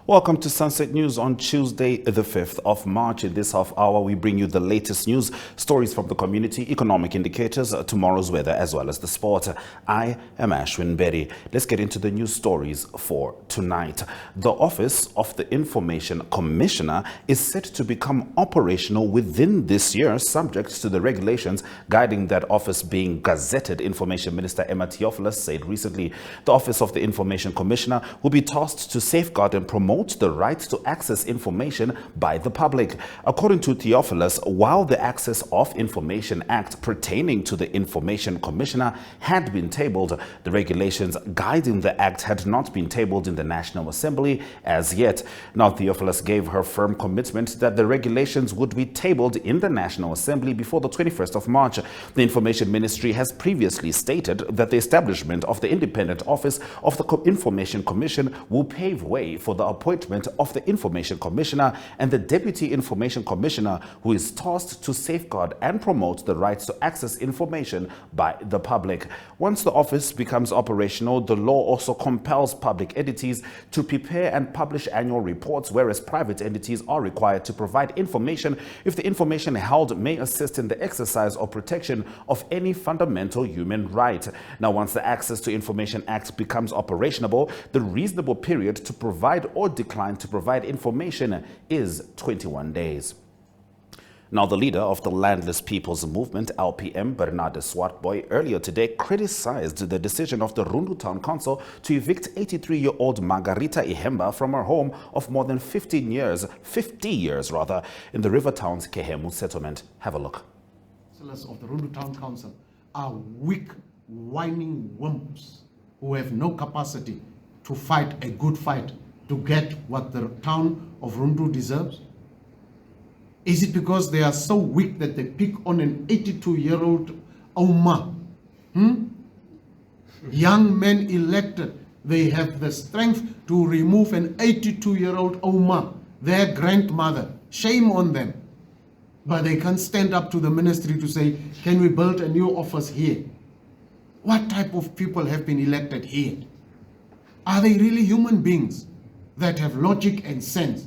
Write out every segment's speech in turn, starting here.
Welcome to Sunset News on Tuesday, the 5th of March. In this half hour, we bring you the latest news, stories from the community, economic indicators, tomorrow's weather, as well as the sport. I am Ashwin Berry. Let's get into the news stories for tonight. The Office of the Information Commissioner is set to become operational within this year, subject to the regulations guiding that office being gazetted, Information Minister Emma Theophilus said recently. The Office of the Information Commissioner will be tasked to safeguard and promote the right to access information by the public. According to Theophilus, while the Access of Information Act pertaining to the Information Commissioner had been tabled, the regulations guiding the act had not been tabled in the National Assembly as yet. Now, Theophilus gave her firm commitment that the regulations would be tabled in the National Assembly before the 21st of March. The Information Ministry has previously stated that the establishment of the independent office of the Information Commission will pave way for the appointment of the Information Commissioner and the Deputy Information Commissioner, who is tasked to safeguard and promote the rights to access information by the public. Once the office becomes operational, the law also compels public entities to prepare and publish annual reports, whereas private entities are required to provide information if the information held may assist in the exercise or protection of any fundamental human right. Now, once the Access to Information Act becomes operational, the reasonable period to provide or decline to provide information is 21 days. Now, the leader of the Landless People's Movement, LPM, Bernardo Swartboy, earlier today criticized the decision of the Rundu Town Council to evict 83-year-old Margarita Ihemba from her home of more than 50 years, in the River Town's Kehemu settlement. Have a look. Of the Rundu Town Council are weak, whining wimps who have no capacity to fight a good fight to get what the town of Rundu deserves? Is it because they are so weak that they pick on an 82-year-old Oma? Young men elected, they have the strength to remove an 82-year-old Oma, their grandmother. Shame on them. But they can't stand up to the ministry to say, can we build a new office here? What type of people have been elected here? Are they really human beings that have logic and sense?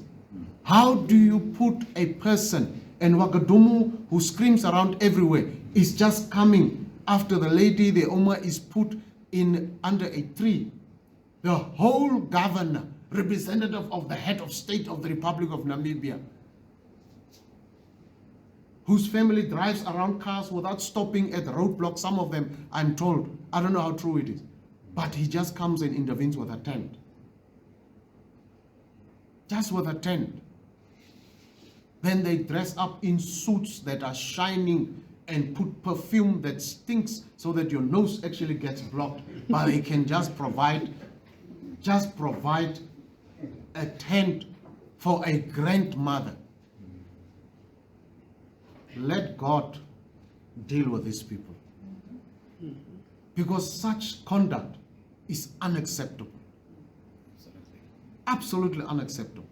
How do you put a person, and Wagadumu, who screams around everywhere, is just coming after the lady, the Oma, is put in under a tree? The whole governor, representative of the head of state of the Republic of Namibia, whose family drives around cars without stopping at the roadblock, some of them, I'm told, I don't know how true it is, but he just comes and intervenes with a tent. Just with a tent. Then they dress up in suits that are shining and put perfume that stinks so that your nose actually gets blocked. But they can just provide a tent for a grandmother. Let God deal with these people. Because such conduct is unacceptable. Absolutely unacceptable.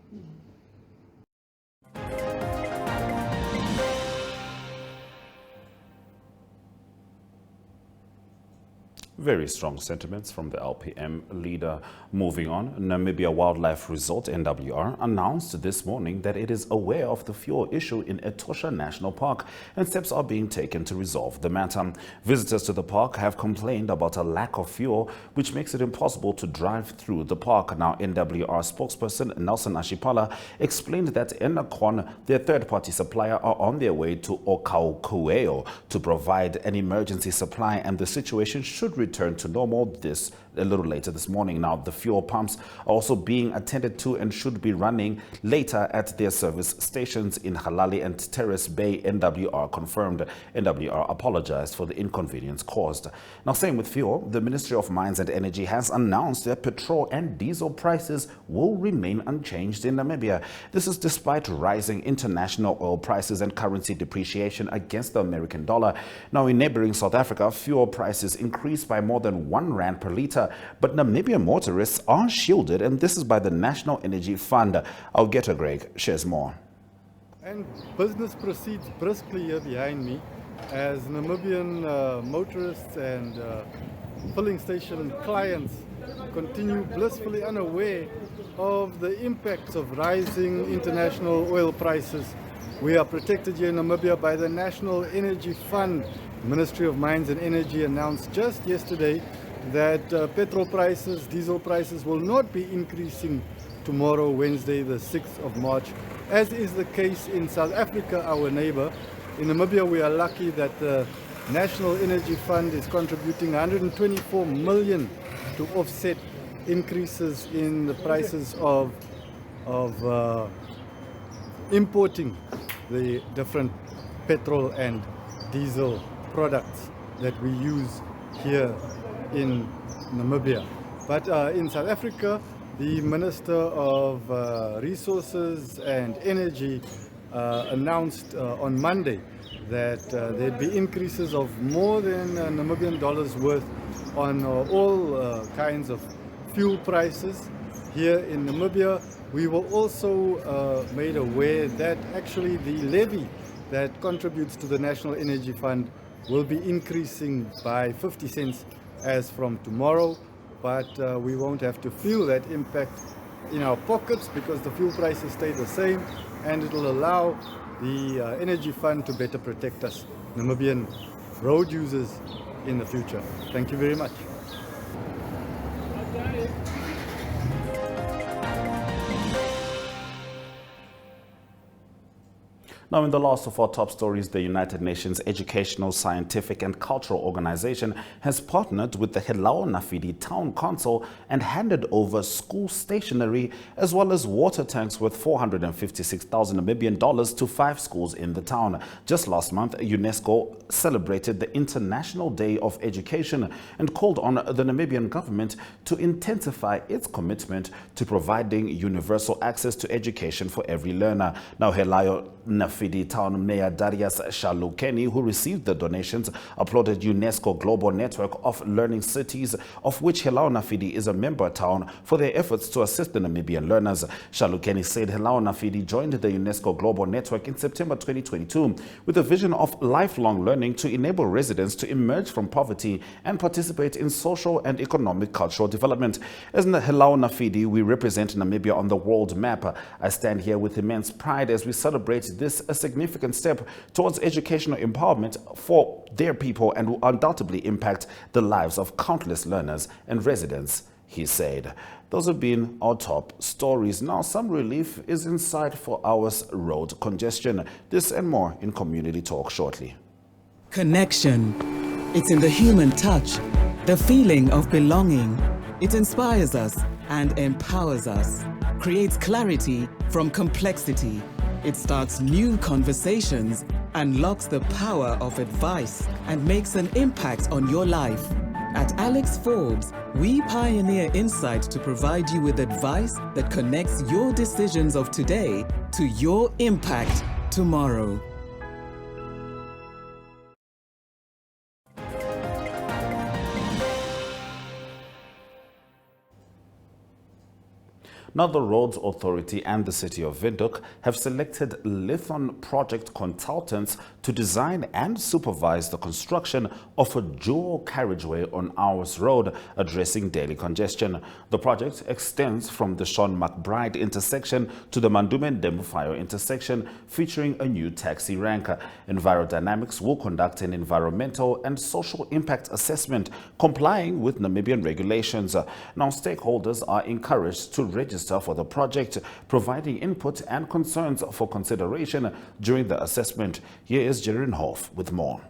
Very strong sentiments from the LPM leader. Moving on, Namibia Wildlife Resort, NWR, announced this morning that it is aware of the fuel issue in Etosha National Park and steps are being taken to resolve the matter. Visitors to the park have complained about a lack of fuel, which makes it impossible to drive through the park. Now, NWR spokesperson Nelson Ashipala explained that Enacon, their third-party supplier, are on their way to Okaukueo to provide an emergency supply, and the situation should return to normal a little later this morning. Now, the fuel pumps are also being attended to and should be running later at their service stations in Halali and Terrace Bay, NWR confirmed. NWR apologized for the inconvenience caused. Now, same with fuel, the Ministry of Mines and Energy has announced that petrol and diesel prices will remain unchanged in Namibia. This is despite rising international oil prices and currency depreciation against the American dollar. Now, in neighboring South Africa, fuel prices increased by more than R1 per litre, but Namibian motorists are shielded, and this is by the National Energy Fund. Algeta Greg shares more. And business proceeds briskly here behind me as Namibian motorists and filling station clients continue blissfully unaware of the impacts of rising international oil prices, we are protected here in Namibia by the National Energy Fund. Ministry of Mines and Energy announced just yesterday that petrol prices, diesel prices will not be increasing tomorrow, Wednesday, the 6th of March, as is the case in South Africa, our neighbor. In Namibia, we are lucky that the National Energy Fund is contributing 124 million to offset increases in the prices of importing the different petrol and diesel products that we use here in Namibia. But in South Africa, the Minister of Resources and Energy announced on Monday that there'd be increases of more than Namibian dollars worth on all kinds of fuel prices here in Namibia. We were also made aware that actually the levy that contributes to the National Energy Fund will be increasing by 50 cents as from tomorrow, but we won't have to feel that impact in our pockets because the fuel prices stay the same, and it will allow the Energy Fund to better protect us, Namibian road users, in the future. Thank you very much. Now, in the last of our top stories, the United Nations Educational, Scientific and Cultural Organization has partnered with the Helao Nafidi Town Council and handed over school stationery as well as water tanks worth 456,000 Namibian dollars to 5 schools in the town. Just last month, UNESCO celebrated the International Day of Education and called on the Namibian government to intensify its commitment to providing universal access to education for every learner. Now, Helao Nafidi Town Mayor Darius Shalukeni, who received the donations, applauded UNESCO Global Network of Learning Cities, of which Helao Nafidi is a member town, for their efforts to assist the Namibian learners. Shalukeni said Helao Nafidi joined the UNESCO Global Network in September 2022 with a vision of lifelong learning to enable residents to emerge from poverty and participate in social and economic cultural development. As Helao Nafidi, we represent Namibia on the world map. I stand here with immense pride as we celebrate this a significant step towards educational empowerment for their people and will undoubtedly impact the lives of countless learners and residents, he said. Those have been our top stories. Now, some relief is in sight for our road congestion. This and more in Community Talk shortly. Connection. It's in the human touch, the feeling of belonging. It inspires us and empowers us, creates clarity from complexity. It starts new conversations, unlocks the power of advice, and makes an impact on your life. At Alex Forbes, we pioneer insight to provide you with advice that connects your decisions of today to your impact tomorrow. Now, the Roads Authority and the City of Windhoek have selected Lithon project consultants to design and supervise the construction of a dual carriageway on Ours Road, addressing daily congestion. The project extends from the Sean McBride intersection to the Mandume Ndemufayo intersection, featuring a new taxi rank. Envirodynamics will conduct an environmental and social impact assessment, complying with Namibian regulations. Now, stakeholders are encouraged to register for the project, providing input and concerns for consideration during the assessment. Here is Jerin Hoff with more.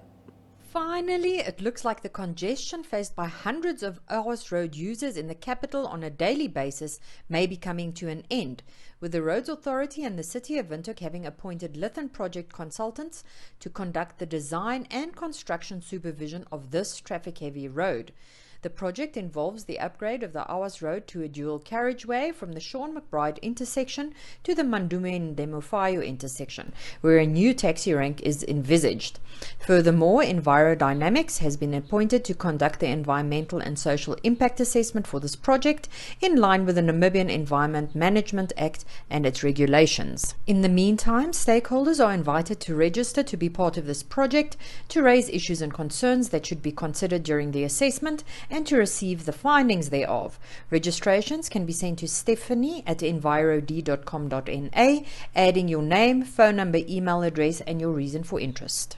Finally, it looks like the congestion faced by hundreds of Ours Road users in the capital on a daily basis may be coming to an end, with the Roads Authority and the City of Windhoek having appointed Lithon project consultants to conduct the design and construction supervision of this traffic-heavy road. The project involves the upgrade of the Ours Road to a dual carriageway from the Sean McBride intersection to the Mandume Ndemufayo intersection, where a new taxi rank is envisaged. Furthermore, Envirodynamics has been appointed to conduct the environmental and social impact assessment for this project in line with the Namibian Environment Management Act and its regulations. In the meantime, stakeholders are invited to register to be part of this project, to raise issues and concerns that should be considered during the assessment, and to receive the findings thereof. Registrations can be sent to stephanie@envirod.com.na, adding your name, phone number, email address, and your reason for interest.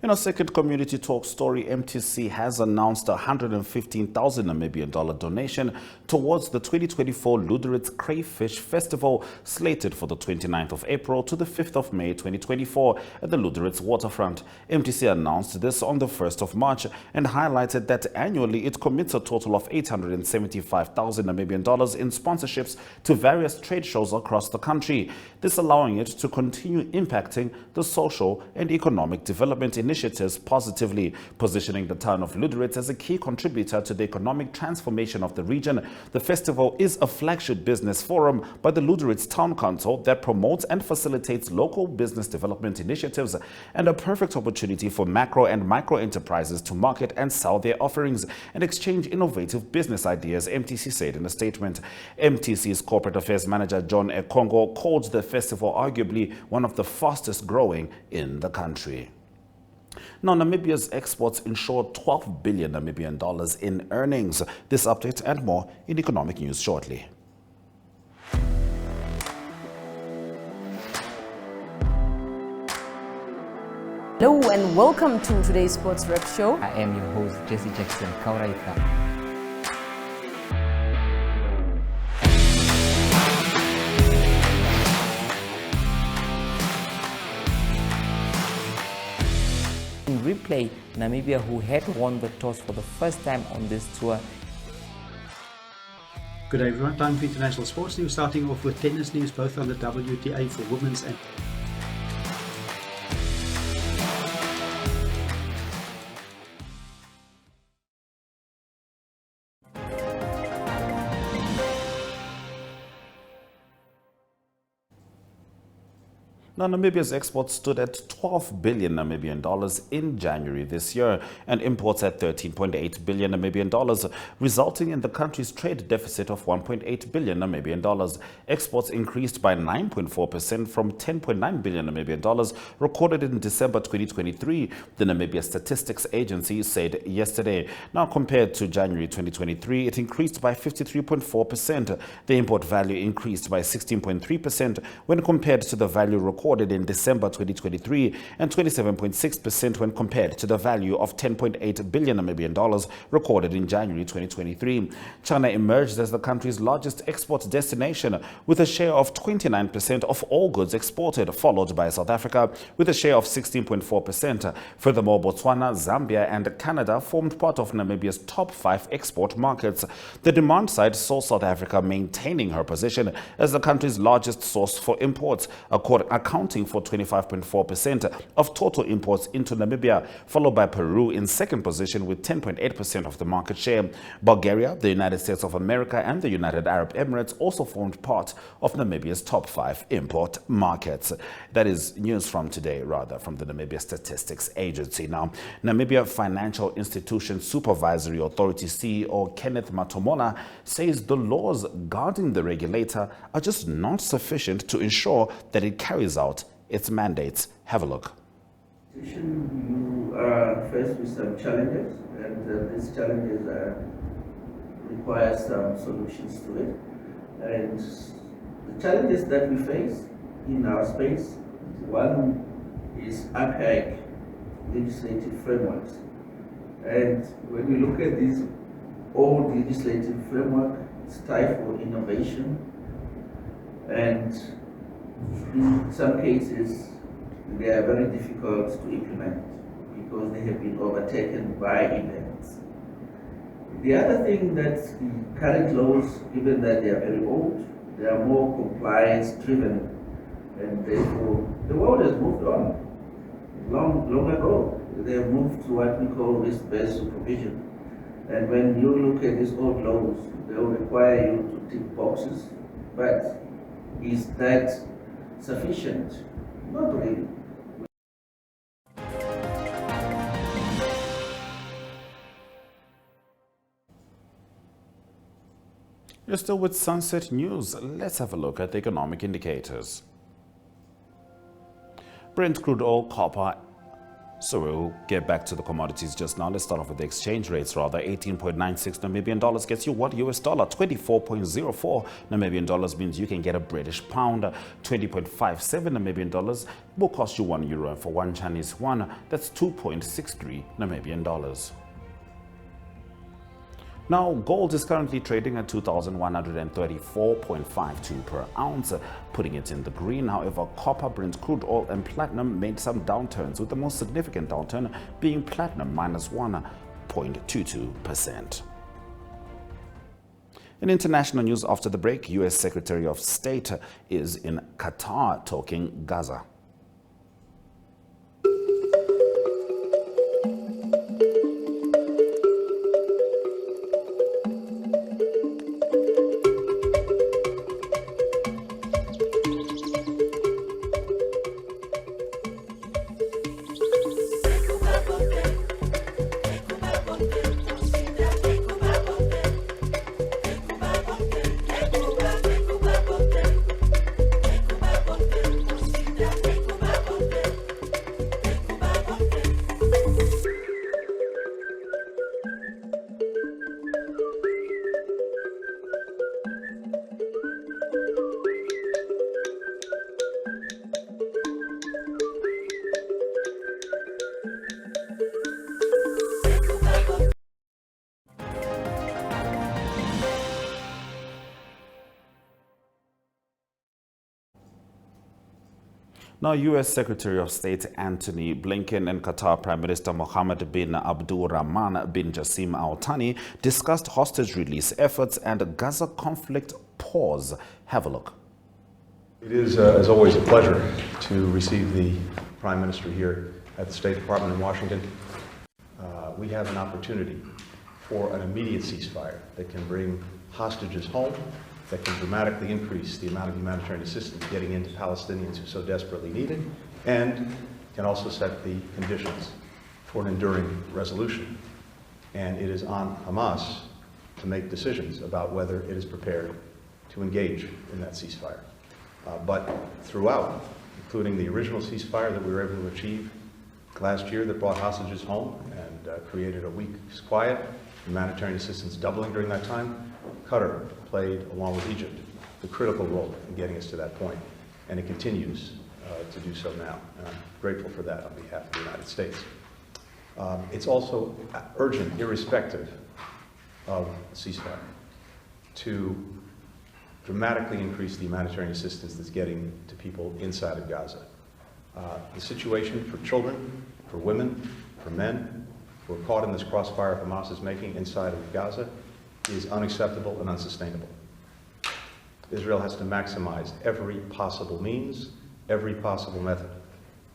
In a second community talk story, MTC has announced a 115,000 Namibian dollar donation towards the 2024 Lüderitz Crayfish Festival, slated for the 29th of April to the 5th of May 2024 at the Lüderitz waterfront. MTC announced this on the 1st of March and highlighted that annually it commits a total of 875,000 Namibian dollars in sponsorships to various trade shows across the country, this allowing it to continue impacting the social and economic development initiatives positively, positioning the town of Lüderitz as a key contributor to the economic transformation of the region. The festival is a flagship business forum by the Lüderitz Town Council that promotes and facilitates local business development initiatives and a perfect opportunity for macro and micro enterprises to market and sell their offerings and exchange innovative business ideas, MTC said in a statement. MTC's corporate affairs manager John Ekongo called the festival arguably one of the fastest growing in the country. Now, Namibia's exports ensure 12 billion Namibian dollars in earnings. This update and more in economic news shortly. Hello and welcome to today's Sports Rep Show. I am your host, Jesse Jackson Kauraita. In replay, Namibia, who had won the toss for the first time on this tour. Good day everyone, time for international sports news, starting off with tennis news, both on the WTA for women's and Now, Namibia's exports stood at 12 billion Namibian dollars in January this year and imports at 13.8 billion Namibian dollars, resulting in the country's trade deficit of 1.8 billion Namibian dollars. Exports increased by 9.4% from 10.9 billion Namibian dollars recorded in December 2023, the Namibia Statistics Agency said yesterday. Now, compared to January 2023, it increased by 53.4%. The import value increased by 16.3% when compared to the value recorded in December 2023 and 27.6% when compared to the value of 10.8 billion Namibian dollars recorded in January 2023. China emerged as the country's largest export destination with a share of 29% of all goods exported, followed by South Africa with a share of 16.4%. Furthermore, Botswana, Zambia and Canada formed part of Namibia's top 5 export markets. The demand side saw South Africa maintaining her position as the country's largest source for imports, accounting for 25.4% of total imports into Namibia, followed by Peru in second position with 10.8% of the market share. Bulgaria, the United States of America and the United Arab Emirates also formed part of Namibia's top 5 import markets. That is news from today, rather, from the Namibia Statistics Agency. Now, Namibia Financial Institution Supervisory Authority CEO Kenneth Matomola says the laws guarding the regulator are just not sufficient to ensure that it carries out its mandates. Have a look. You are faced with some challenges, and these challenges require some solutions to it. And the challenges that we face in our space, one is archaic legislative frameworks. And when we look at these old legislative framework, stifle innovation, and in some cases they are very difficult to implement because they have been overtaken by events. The other thing that the current laws, given that they are very old, they are more compliance driven, and therefore the world has moved on long ago. They have moved to what we call risk-based supervision. And when you look at these old laws, they will require you to tick boxes. But is that sufficient? Not really. You're still with Sunset News. Let's have a look at the economic indicators. Brent crude oil, copper. So we'll get back to the commodities just now. Let's start off with the exchange rates rather. 18.96 Namibian dollars gets you what? US dollar. 24.04 Namibian dollars means you can get a British pound. 20.57 Namibian dollars will cost you €1. And for one Chinese yuan, that's 2.63 Namibian dollars. Now, gold is currently trading at 2,134.52 per ounce, putting it in the green. However, copper, Brent crude oil and platinum made some downturns, with the most significant downturn being platinum minus 1.22%. In international news after the break, U.S. Secretary of State is in Qatar talking Gaza. Now, U.S. Secretary of State Antony Blinken and Qatar Prime Minister Mohammed bin Abdul Rahman bin Jassim Al Thani discussed hostage release efforts and Gaza conflict pause. Have a look. It is, as always, a pleasure to receive the Prime Minister here at the State Department in Washington. We have an opportunity for an immediate ceasefire that can bring hostages home, that can dramatically increase the amount of humanitarian assistance getting into Palestinians who so desperately need it, and can also set the conditions for an enduring resolution. And it is on Hamas to make decisions about whether it is prepared to engage in that ceasefire. But throughout, including the original ceasefire that we were able to achieve last year that brought hostages home and created a week's quiet, humanitarian assistance doubling during that time, Qatar played, along with Egypt, the critical role in getting us to that point, and it continues to do so now. And I'm grateful for that on behalf of the United States. It's also urgent, irrespective of ceasefire, to dramatically increase the humanitarian assistance that's getting to people inside of Gaza. The situation for children, for women, for men who are caught in this crossfire Hamas is making inside of Gaza is unacceptable and unsustainable. Israel has to maximize every possible means, every possible method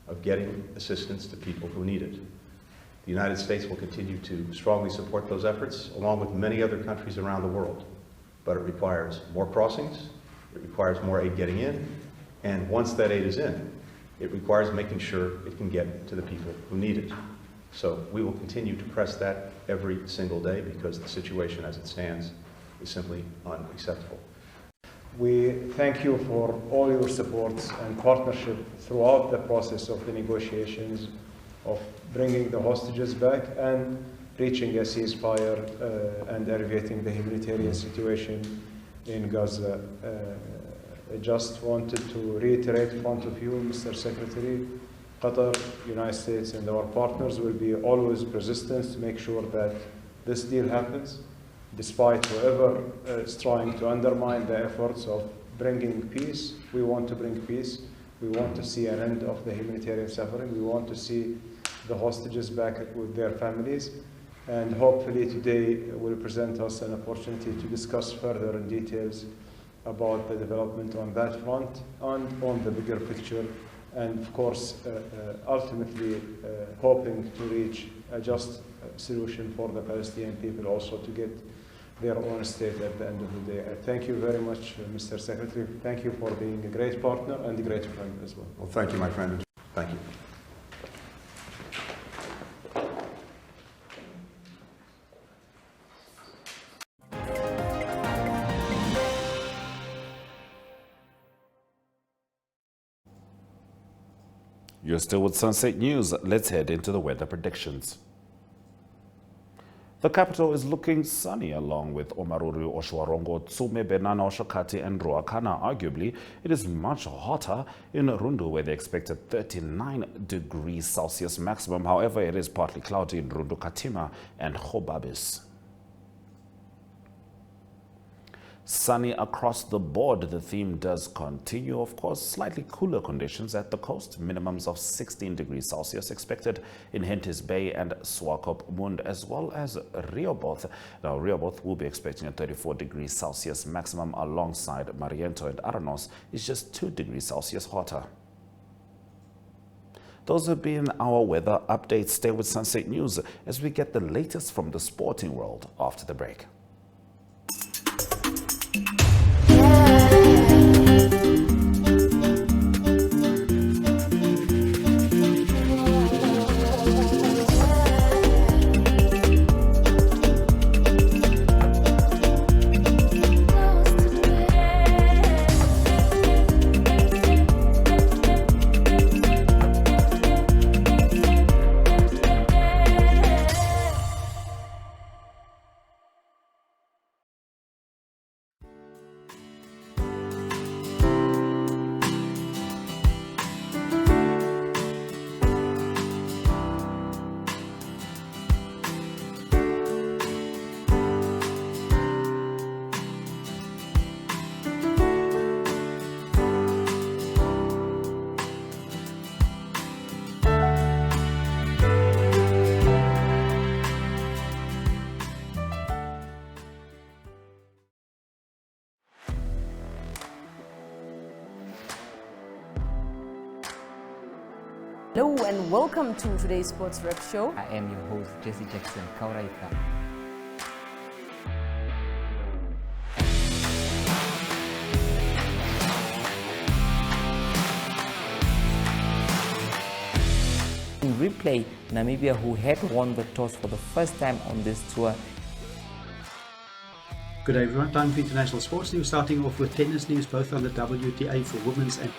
of getting assistance to people who need it. The United States will continue to strongly support those efforts, along with many other countries around the world. But it requires more crossings, it requires more aid getting in, and once that aid is in, it requires making sure it can get to the people who need it. So we will continue to press that every single day because the situation as it stands is simply unacceptable. We thank you for all your support and partnership throughout the process of the negotiations of bringing the hostages back and reaching a ceasefire and alleviating the humanitarian situation in Gaza. I just wanted to reiterate in front of you, Mr. Secretary, Qatar, United States, and our partners will be always persistent to make sure that this deal happens, despite whoever is trying to undermine the efforts of bringing peace. We want to bring peace. We want to see an end of the humanitarian suffering. We want to see the hostages back with their families. And hopefully today will present us an opportunity to discuss further in details about the development on that front and on the bigger picture. And of course, ultimately hoping to reach a just solution for the Palestinian people, also to get their own state at the end of the day. Thank you very much, Mr. Secretary. Thank you for being a great partner and a great friend as well. Well, thank you, my friend. Thank you. You're still with Sunset News. Let's head into the weather predictions. The capital is looking sunny along with Omaruru, Oshwarongo, Tsume, Benana, Oshakati and Ruakana. Arguably, it is much hotter in Rundu where they expect a 39 degrees Celsius maximum. However, it is partly cloudy in Rundu, Katima and Hobabis. Sunny across the board, the theme does continue. Of course, slightly cooler conditions at the coast. Minimums of 16 degrees Celsius expected in Henties Bay and Swakop Mund, as well as Rehoboth. Now, Rehoboth will be expecting a 34 degrees Celsius maximum alongside Mariento, and Aranos is just 2 degrees Celsius hotter. Those have been our weather updates. Stay with Sunset News as we get the latest from the sporting world after the break. Hello and welcome to today's Sports Rep Show. I am your host, Jesse Jackson Kauraitha. In replay, Namibia, who had won the toss for the first time on this tour. Good day everyone, time for international sports news, starting off with tennis news, both on the WTA for women's and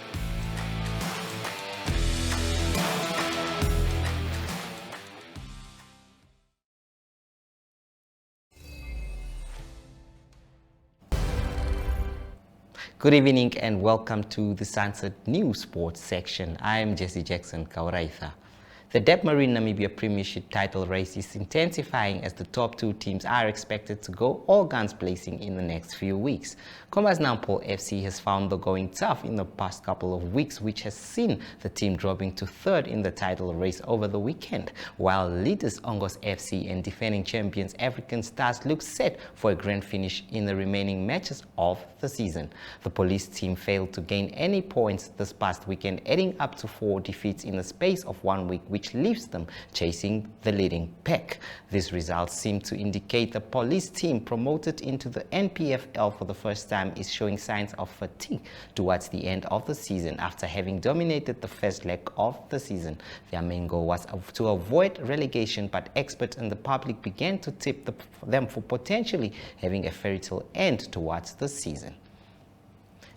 Good evening and welcome to the Sunset News Sports section. I am Jesse Jackson Kauraitha. The Debmarine Namibia Premiership title race is intensifying as the top two teams are expected to go all guns blazing in the next few weeks. Komba's Nampol FC has found the going tough in the past couple of weeks, which has seen the team dropping to third in the title race over the weekend, while leaders Ongos FC and defending champions African Stars look set for a grand finish in the remaining matches of the season. The police team failed to gain any points this past weekend, adding up to 4 defeats in the space of 1 week, which leaves them chasing the leading pack. These results seem to indicate the police team promoted into the NPFL for the first time is showing signs of fatigue towards the end of the season after having dominated the first leg of the season. Their main goal was to avoid relegation, but experts and the public began to tip them for potentially having a fairy tale end towards the season.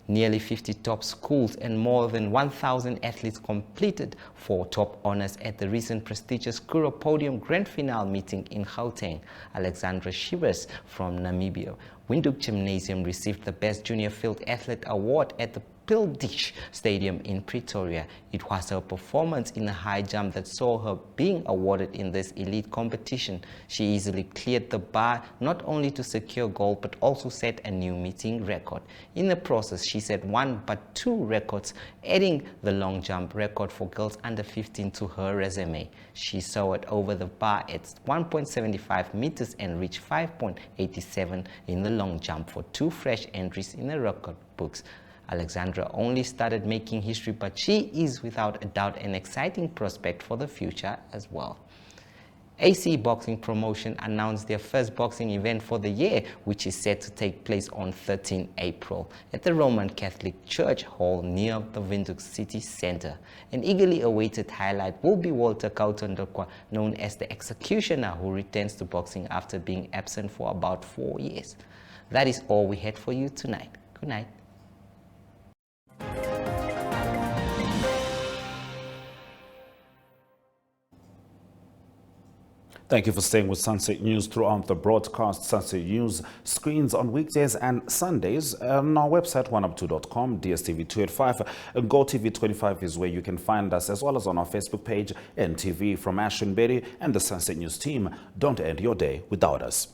Nearly 50 top schools and more than 1,000 athletes completed 4 top honors at the recent prestigious Kuro Podium Grand Finale meeting in Gauteng. Alexandra Shivers from Namibia Windhoek Gymnasium received the Best Junior Field Athlete Award at the Pildish Stadium in Pretoria. It was her performance in the high jump that saw her being awarded in this elite competition. She easily cleared the bar not only to secure gold but also set a new meeting record. In the process, she set 1 but 2 records, adding the long jump record for girls under 15 to her resume. She soared over the bar at 1.75 meters and reached 5.87 in the long jump for 2 fresh entries in the record books. Alexandra only started making history, but she is without a doubt an exciting prospect for the future as well. AC Boxing Promotion announced their first boxing event for the year, which is set to take place on 13 April at the Roman Catholic Church Hall near the Windhoek City Centre. An eagerly awaited highlight will be Walter Kautondokwa, known as the Executioner, who returns to boxing after being absent for about 4 years. That is all we had for you tonight. Good night. Thank you for staying with Sunset News throughout the broadcast. Sunset News screens on weekdays and Sundays on our website, oneup2.com, DSTV 285, GoTV 25 is where you can find us, as well as on our Facebook page, NTV. From Ashwin Berry and the Sunset News team, don't end your day without us.